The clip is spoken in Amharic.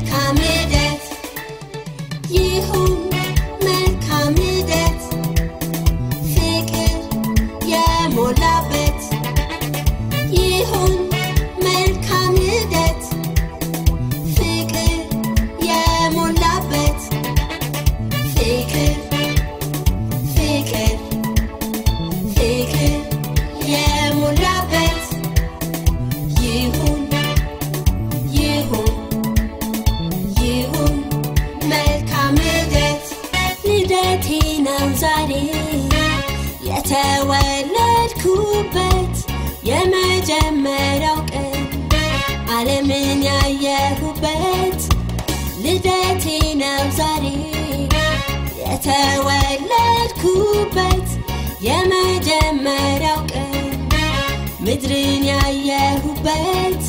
መልካም ልደት ይሁን መልካም ልደት ፍቅር የሞላበት ይሁን መልካም ልደት ፍቅር የሞላበት ፍቅር ፍቅር ፍቅር የሞላበት ይሁን ይሁን ይሁን መልካም ልደት ልደቴ ነው ዛሬ የተወለድኩበት የመጀመሪያው ቀን ዓለምን ያየሁበት ልደቴ ነው ዛሬ የተወለድኩበት የመጀመሪያው ቀን ምድርን ያየሁበት